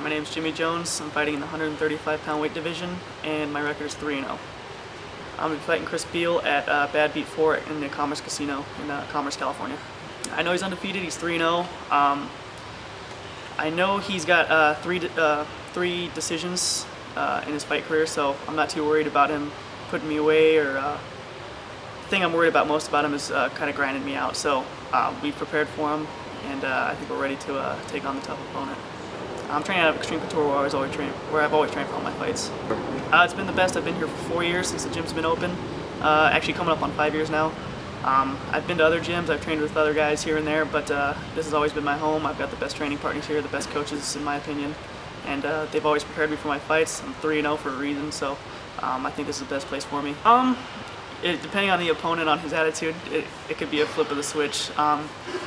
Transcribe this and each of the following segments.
My name is Jimmy Jones. I'm fighting in the 135-pound weight division, and my record is 3-0. I'm fighting Chris Beal at Badbeat 4 in the Commerce Casino in Commerce, California. I know he's undefeated. He's 3-0. I know he's got three decisions in his fight career, so I'm not too worried about him putting me away. Or the thing I'm worried about most about him is kind of grinding me out. So we've prepared for him, and I think we're ready to take on the tough opponent. I'm training out of Xtreme Couture, where I've always trained for all my fights. It's been the best. I've been here for 4 years since the gym's been open. Actually coming up on 5 years now. I've been to other gyms. I've trained with other guys here and there, but this has always been my home. I've got the best training partners here, the best coaches in my opinion, and they've always prepared me for my fights. I'm 3-0 for a reason, so I think this is the best place for me. Depending on the opponent, on his attitude, it could be a flip of the switch.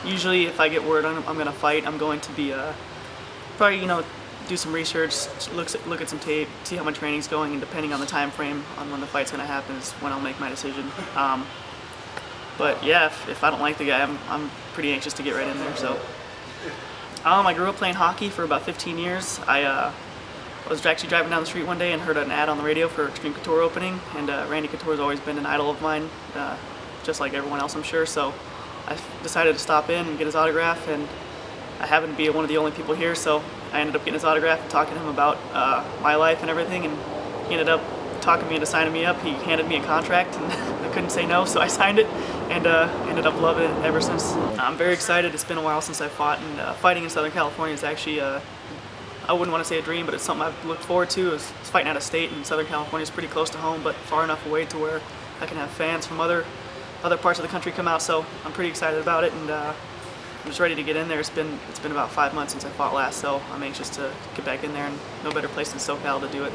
Usually, if I get word I'm going to fight, I'm going to be probably, do some research, look at some tape, see how my training's going, and depending on the time frame on when the fight's going to happen is when I'll make my decision. But yeah, if I don't like the guy, I'm pretty anxious to get right in there. So I grew up playing hockey for about 15 years. I was actually driving down the street one day and heard an ad on the radio for Xtreme Couture opening, and Randy Couture's always been an idol of mine, just like everyone else, I'm sure. So I decided to stop in and get his autograph, and I happened to be one of the only people here, so I ended up getting his autograph and talking to him about my life and everything, and he ended up talking me into signing me up. He handed me a contract, and I couldn't say no, so I signed it, and ended up loving it ever since. I'm very excited. It's been a while since I fought, and fighting in Southern California is actually, I wouldn't want to say a dream, but it's something I've looked forward to. Is fighting out of state, and Southern California is pretty close to home, but far enough away to where I can have fans from other parts of the country come out, so I'm pretty excited about it, and I'm just ready to get in there. It's been about 5 months since I fought last, so I'm anxious to get back in there, and no better place than SoCal to do it.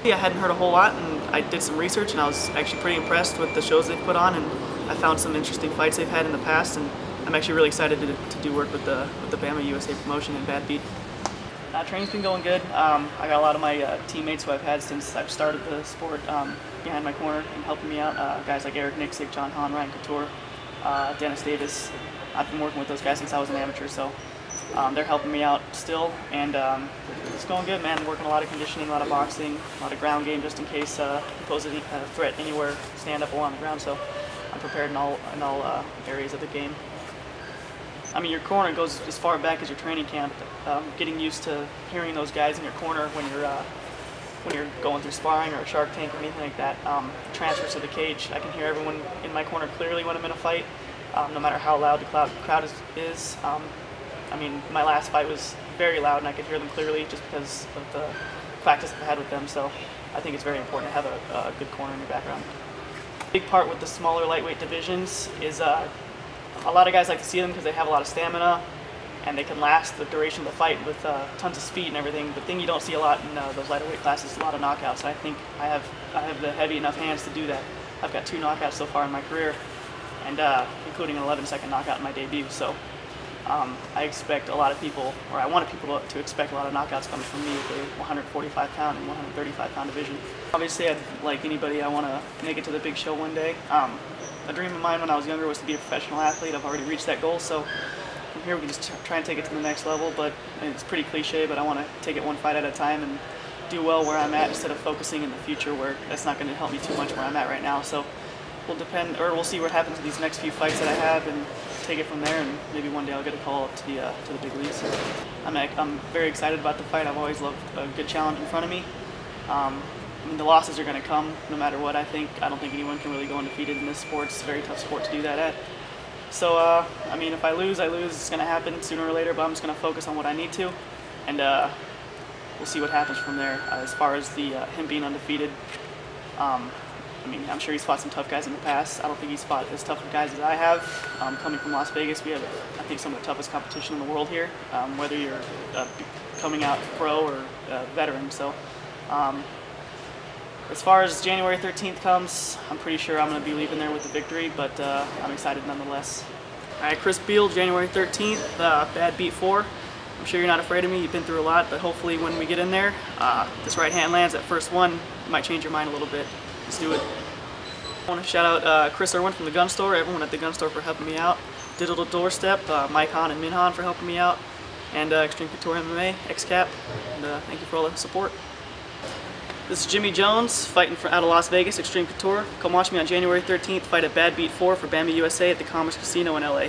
I hadn't heard a whole lot, and I did some research, and I was actually pretty impressed with the shows they've put on, and I found some interesting fights they've had in the past, and I'm actually really excited to do work with the Bamma USA promotion and Badbeat. Training's been going good. I got a lot of my teammates who I've had since I've started the sport behind my corner and helping me out. Guys like Eric Nixick, John Hahn, Ryan Couture, Dennis Davis. I've been working with those guys since I was an amateur, so they're helping me out still, and it's going good, man. Working a lot of conditioning, a lot of boxing, a lot of ground game just in case he poses a threat anywhere, stand up or on the ground, so I'm prepared in all areas of the game. I mean, your corner goes as far back as your training camp. Getting used to hearing those guys in your corner when you're going through sparring or a Shark Tank or anything like that, transfers to the cage. I can hear everyone in my corner clearly when I'm in a fight. No matter how loud the crowd is. I mean, my last fight was very loud, and I could hear them clearly just because of the practice I've had with them. So I think it's very important to have a good corner in your background. A big part with the smaller lightweight divisions is a lot of guys like to see them because they have a lot of stamina, and they can last the duration of the fight with tons of speed and everything. The thing you don't see a lot in those lighter weight classes is a lot of knockouts. I think I have the heavy enough hands to do that. I've got 2 knockouts so far in my career, and including an 11-second knockout in my debut. So I expect a lot of people, or I want people to expect a lot of knockouts coming from me with the 145-pound and 135-pound division. Obviously, like anybody, I want to make it to the big show one day. A dream of mine when I was younger was to be a professional athlete. I've already reached that goal, so from here we can just try and take it to the next level. But it's pretty cliche, but I want to take it one fight at a time and do well where I'm at instead of focusing in the future, where that's not going to help me too much where I'm at right now. So we'll see what happens in these next few fights that I have, and take it from there, and maybe one day I'll get a call up to the big leagues. I'm very excited about the fight. I've always loved a good challenge in front of me. I mean, the losses are going to come no matter what. I don't think anyone can really go undefeated in this sport. It's a very tough sport to do that at. So I mean, if I lose, I lose. It's going to happen sooner or later, but I'm just going to focus on what I need to, and we'll see what happens from there. As far as him being undefeated, I mean, I'm sure he's fought some tough guys in the past. I don't think he's fought as tough of guys as I have. Coming from Las Vegas, we have, I think, some of the toughest competition in the world here, whether you're coming out pro or veteran. So as far as January 13th comes, I'm pretty sure I'm going to be leaving there with the victory, but I'm excited nonetheless. All right, Chris Beal, January 13th, Badbeat 4. I'm sure you're not afraid of me. You've been through a lot, but hopefully when we get in there, this right hand lands that first one, it might change your mind a little bit. Let's do it. I want to shout out Chris Irwin from the gun store, everyone at the gun store for helping me out. Digital Doorstep, Mike Han and Min Han for helping me out. and Xtreme Couture MMA, XCAP, and thank you for all the support. This is Jimmy Jones, fighting out of Las Vegas, Xtreme Couture. Come watch me on January 13th, fight at Badbeat 4 for Bamma USA at the Commerce Casino in LA.